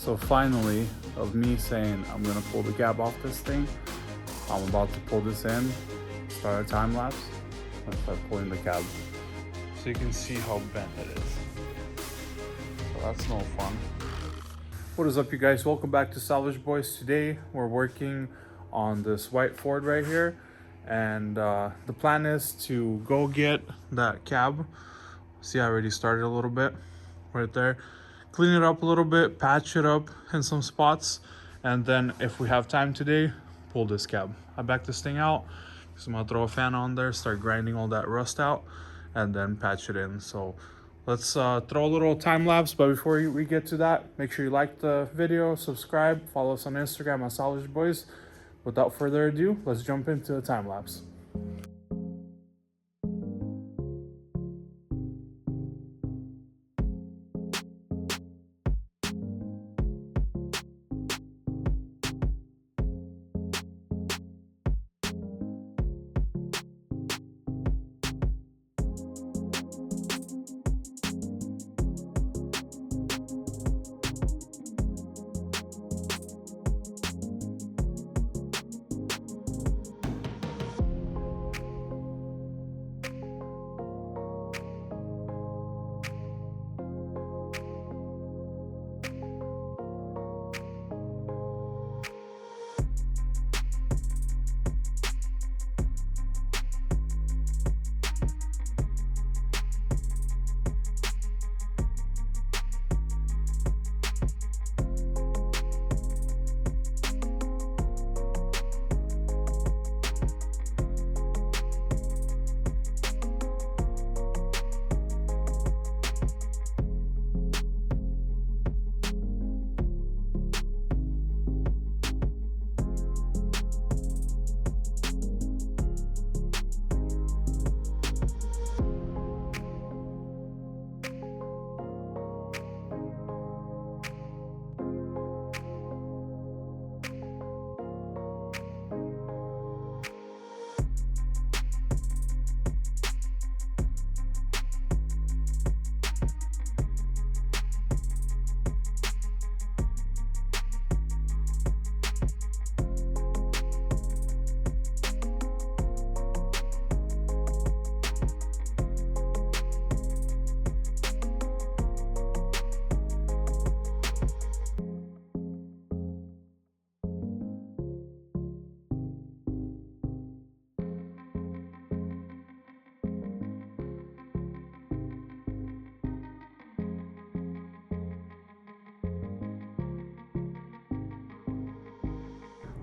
So finally, of me saying I'm gonna pull the cab off this thing, I'm about to pull this in, start a time lapse, and start pulling the cab. So you can see how bent it is. So that's no fun. What is up, you guys? Welcome back to SalvageBoiz. Today we're working on this white Ford right here, and the plan is to go get that cab. See, I already started a little bit right there. Clean it up a little bit, patch it up in some spots, and then if we have time today, pull this cab. I back this thing out, so I'm gonna throw a fan on there, start grinding all that rust out, and then patch it in. So let's throw a little time lapse, but before we get to that, make sure you like the video, subscribe, follow us on Instagram at SalvageBoiz. Without further ado, let's jump into the time lapse.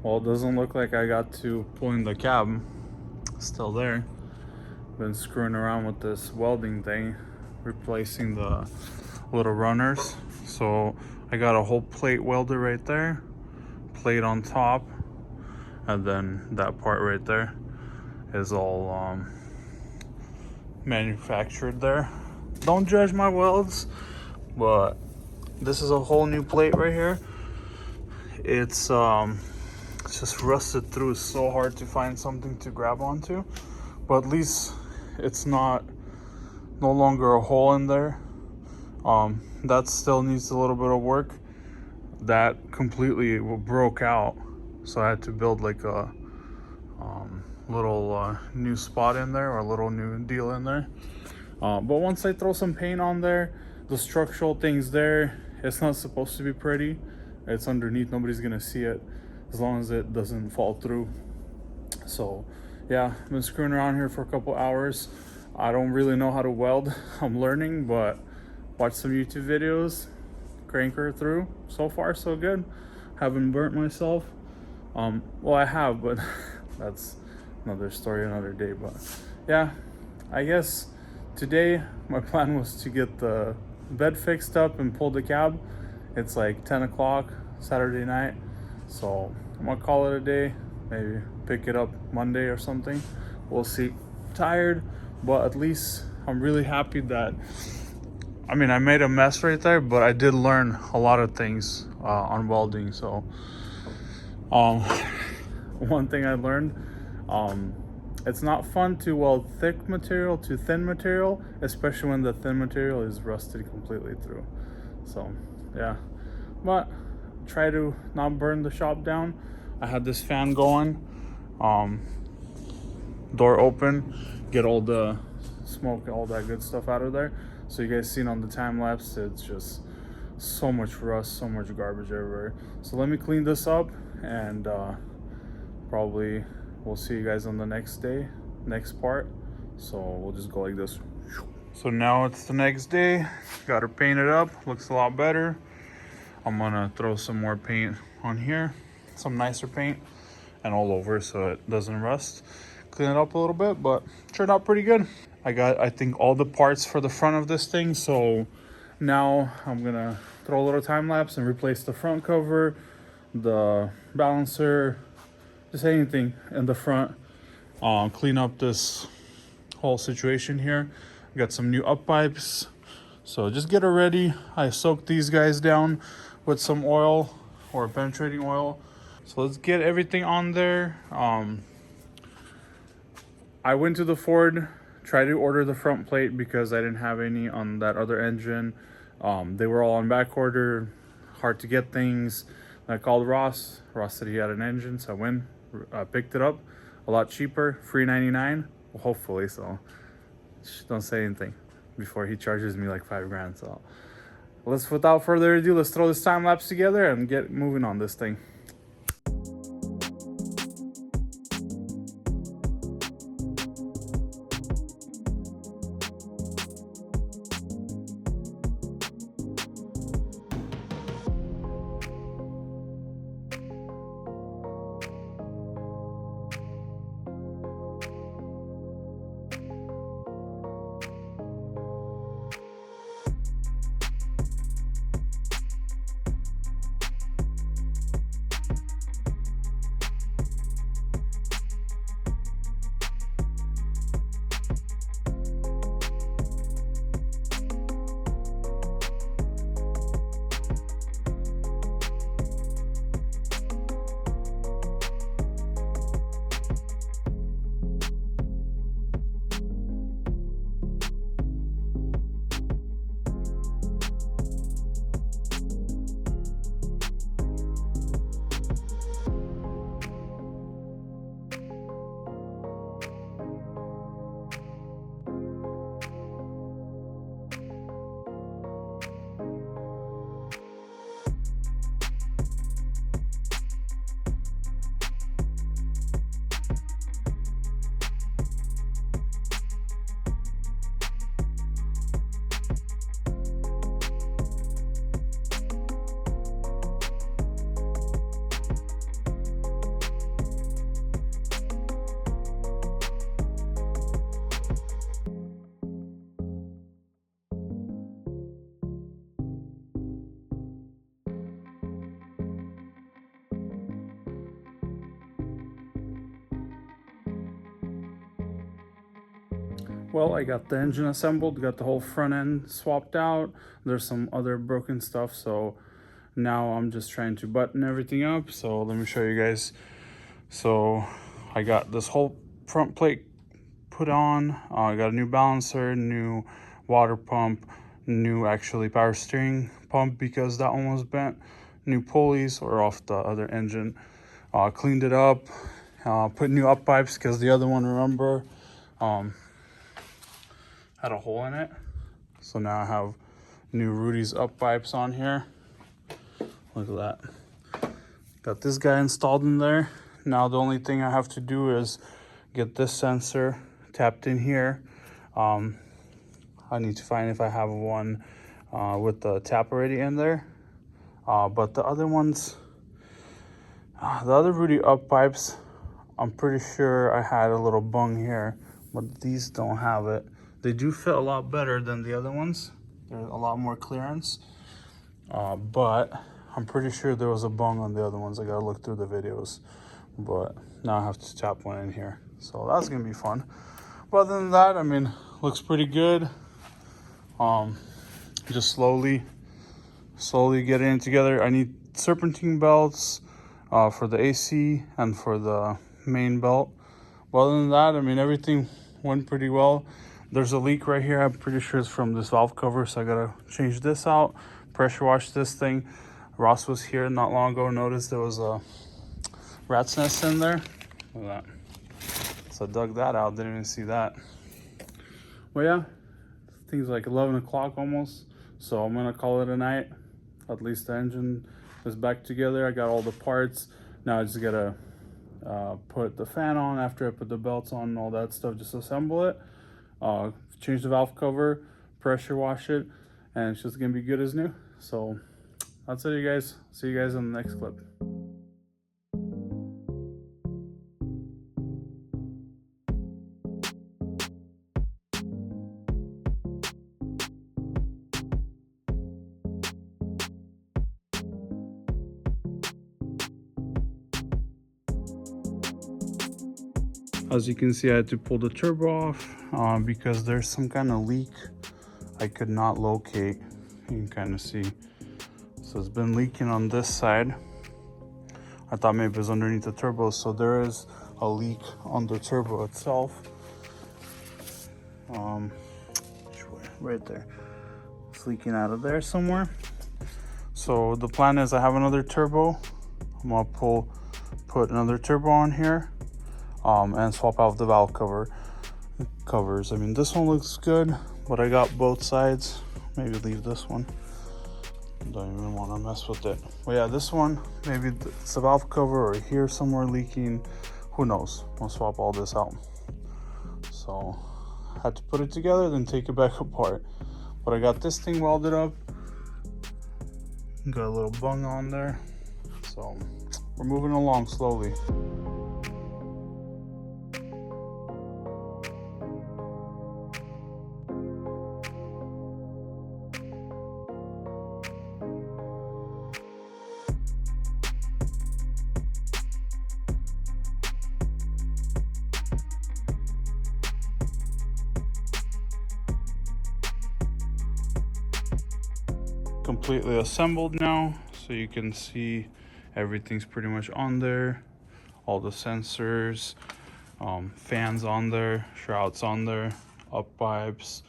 Well, it doesn't look like I got to pulling the cab. Still there. Been screwing around with this welding thing, replacing the little runners. So I got a whole plate welder right there, plate on top, and then that part right there is all manufactured there. Don't judge my welds, but this is a whole new plate right here. It's just rusted through. It's so hard to find something to grab onto, but at least it's no longer a hole in there. That still needs a little bit of work. That completely broke out, so I had to build like a little new spot in there, or a little new deal in there. But once I throw some paint on there, the structural things there, it's not supposed to be pretty. It's underneath, nobody's gonna see it as long as it doesn't fall through. So yeah, I've been screwing around here for a couple hours. I don't really know how to weld. I'm learning, but watch some YouTube videos, crank her through. So far so good. Haven't burnt myself. Well, I have, but that's another story, another day. But yeah, I guess today my plan was to get the bed fixed up and pull the cab. It's like 10 o'clock Saturday night, so I'm gonna call it a day. Maybe pick it up Monday or something. We'll see. Tired, but at least I'm really happy that, I mean, I made a mess right there, but I did learn a lot of things on welding. So one thing I learned, it's not fun to weld thick material to thin material, especially when the thin material is rusted completely through. So yeah, but try to not burn the shop down, I had this fan going, door open, get all the smoke, all that good stuff out of there. So you guys seen on the time lapse, it's just so much rust, so much garbage everywhere. So let me clean this up, and probably we'll see you guys on the next part. So we'll just go like this. So now it's the next day, got her painted up, looks a lot better. I'm gonna throw some more paint on here, some nicer paint, and all over so it doesn't rust. Clean it up a little bit, but turned out pretty good. I got, I think, all the parts for the front of this thing, so now I'm gonna throw a little time lapse and replace the front cover, the balancer, just anything in the front. Clean up this whole situation here. Got some new up pipes, so just get it ready. I soaked these guys down with some oil or penetrating oil. So let's get everything on there. I went to the Ford, tried to order the front plate because I didn't have any on that other engine. They were all on back order, hard to get things. I called Ross. Ross said he had an engine, so I went, picked it up, a lot cheaper, $3.99. Well, hopefully, so don't say anything before he charges me like $5 grand. So let's, without further ado, let's throw this time lapse together and get moving on this thing. Well, I got the engine assembled, got the whole front end swapped out. There's some other broken stuff, so now I'm just trying to button everything up. So let me show you guys. So I got this whole front plate put on. I got a new balancer, new water pump, new actually power steering pump because that one was bent, new pulleys or off the other engine. Cleaned it up, put new up pipes because the other one, remember, had a hole in it. So now I have new Rudy's up pipes on here. Look at that. Got this guy installed in there. Now the only thing I have to do is get this sensor tapped in here. I need to find if I have one with the tap already in there. But the other ones, the other Rudy up pipes, I'm pretty sure I had a little bung here, but these don't have it. They do fit a lot better than the other ones. There's a lot more clearance, but I'm pretty sure there was a bung on the other ones. I gotta look through the videos, but now I have to tap one in here. So that's gonna be fun. But other than that, I mean, looks pretty good. Just slowly getting it together. I need serpentine belts for the AC and for the main belt. But other than that, I mean, everything went pretty well. There's a leak right here. I'm pretty sure it's from this valve cover, so I gotta change this out, pressure wash this thing, Ross was here not long ago, noticed there was a rat's nest in there. Look at that. So I dug that out, didn't even see that. Well, yeah, I think it's like 11 o'clock almost. So I'm gonna call it a night. At least the engine is back together. I got all the parts. Now I just gotta put the fan on after I put the belts on and all that stuff, just assemble it, change the valve cover, pressure wash it, and it's just gonna be good as new. So that's it, you guys. See you guys in the next clip. As you can see, I had to pull the turbo off because there's some kind of leak I could not locate. You can kind of see. So it's been leaking on this side. I thought maybe it was underneath the turbo. So there is a leak on the turbo itself. Right there. It's leaking out of there somewhere. So the plan is I have another turbo. I'm gonna put another turbo on here. And swap out the valve covers. I mean, this one looks good, but I got both sides. Maybe leave this one. Don't even want to mess with it. But yeah, this one, maybe it's a valve cover or here somewhere leaking. Who knows? I'll swap all this out. So I had to put it together, then take it back apart. But I got this thing welded up. Got a little bung on there. So we're moving along slowly. Completely assembled now, so you can see everything's pretty much on there. All the sensors, fans on there, shrouds on there, up pipes.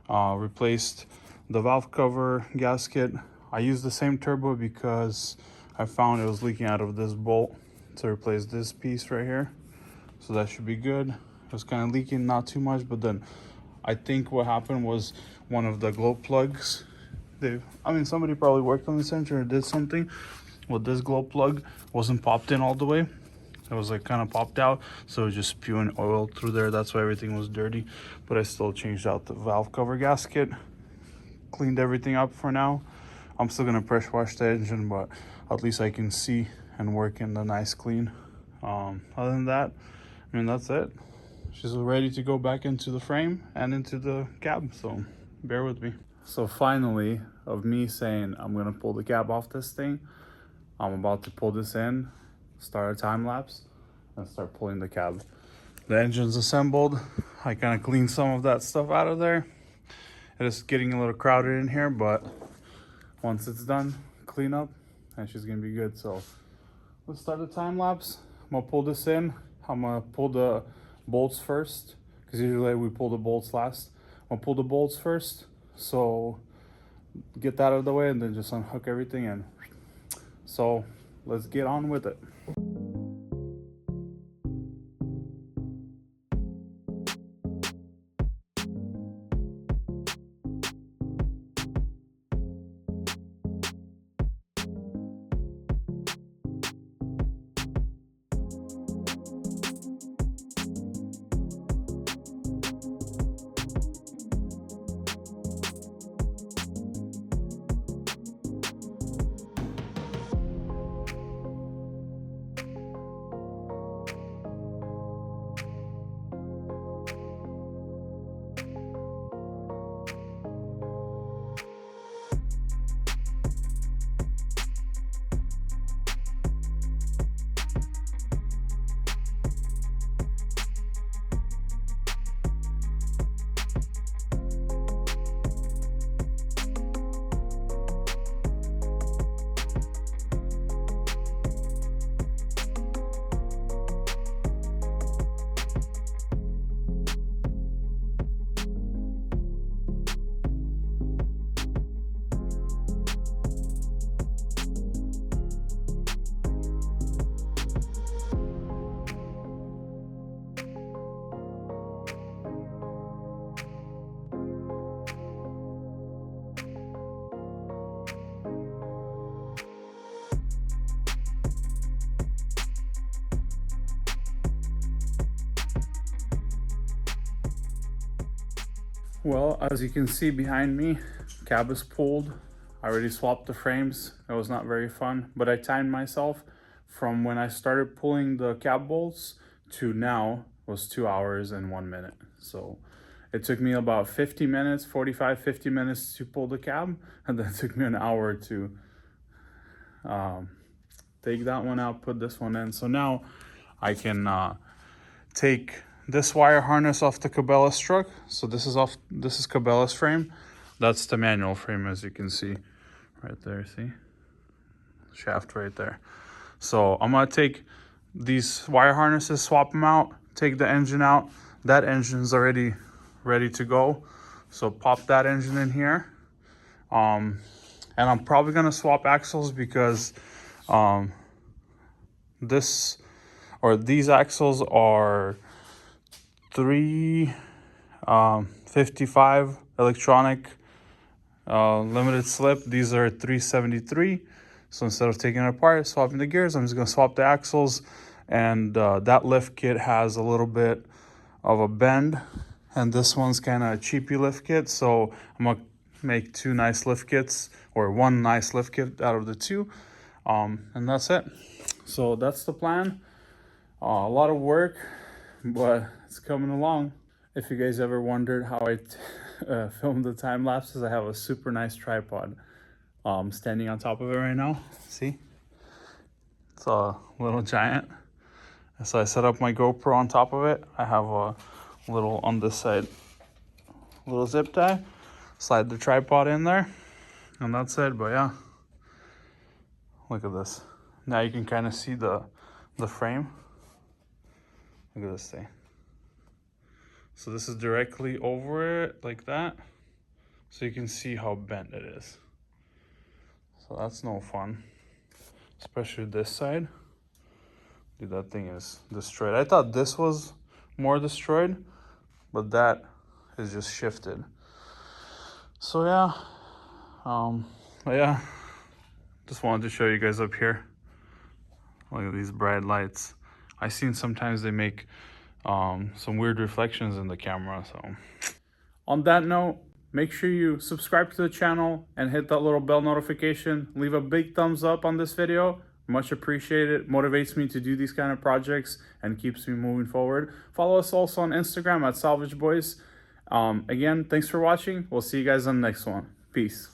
Replaced the valve cover gasket. I used the same turbo because I found it was leaking out of this bolt to replace this piece right here. So that should be good. It was kind of leaking, not too much, but then I think what happened was one of the glow plugs, somebody probably worked on the sensor or did something with this glow plug, wasn't popped in all the way. It was like kind of popped out, so it was just spewing oil through there. That's why everything was dirty. But I still changed out the valve cover gasket, cleaned everything up for now. I'm still gonna pressure wash the engine, but at least I can see and work in the nice clean. Other than that, I mean, that's it. She's ready to go back into the frame and into the cab, so bear with me. So finally, of me saying I'm gonna pull the cab off this thing, I'm about to pull this in, start a time lapse, and start pulling the cab. The engine's assembled. I kind of cleaned some of that stuff out of there. It is getting a little crowded in here, but once it's done, clean up, and she's gonna be good. So let's start the time lapse. I'm gonna pull this in. I'm gonna pull the bolts first, because usually we pull the bolts last. I'm gonna pull the bolts first. So get that out of the way and then just unhook everything in. So let's get on with it. Well, as you can see behind me, cab is pulled. I already swapped the frames. It was not very fun, but I timed myself from when I started pulling the cab bolts to now was 2 hours and 1 minute. So it took me about 50 minutes, 45, 50 minutes to pull the cab, and then it took me an hour to take that one out, put this one in. So now I can take this wire harness off the Cabela struck. So this is Cabela's frame. That's the manual frame, as you can see right there. See, shaft right there. So I'm gonna take these wire harnesses, swap them out, take the engine out. That engine's already ready to go. So pop that engine in here. And I'm probably gonna swap axles because these axles are 355 electronic limited slip. These are 373. So instead of taking it apart, swapping the gears, I'm just gonna swap the axles. And that lift kit has a little bit of a bend, and this one's kind of a cheapy lift kit. So I'm gonna make two nice lift kits, or one nice lift kit out of the two, and that's it. So that's the plan. A lot of work, but it's coming along. If you guys ever wondered how I filmed the time lapses, I have a super nice tripod standing on top of it right now. See, it's a little giant. So I set up my GoPro on top of it. I have a little, on this side, little zip tie. Slide the tripod in there, and that's it. But yeah, look at this. Now you can kind of see the frame. Look at this thing. So this is directly over it like that. So you can see how bent it is. So that's no fun, especially this side. Dude, that thing is destroyed. I thought this was more destroyed, but that is just shifted. So yeah, just wanted to show you guys up here. Look at these bright lights. I seen sometimes they make some weird reflections in the camera. So on that note, make sure you subscribe to the channel and hit that little bell notification. Leave a big thumbs up on this video. Much appreciated. Motivates me to do these kind of projects and keeps me moving forward. Follow us also on Instagram at SalvageBoiz. Again, thanks for watching. We'll see you guys on the next one. Peace.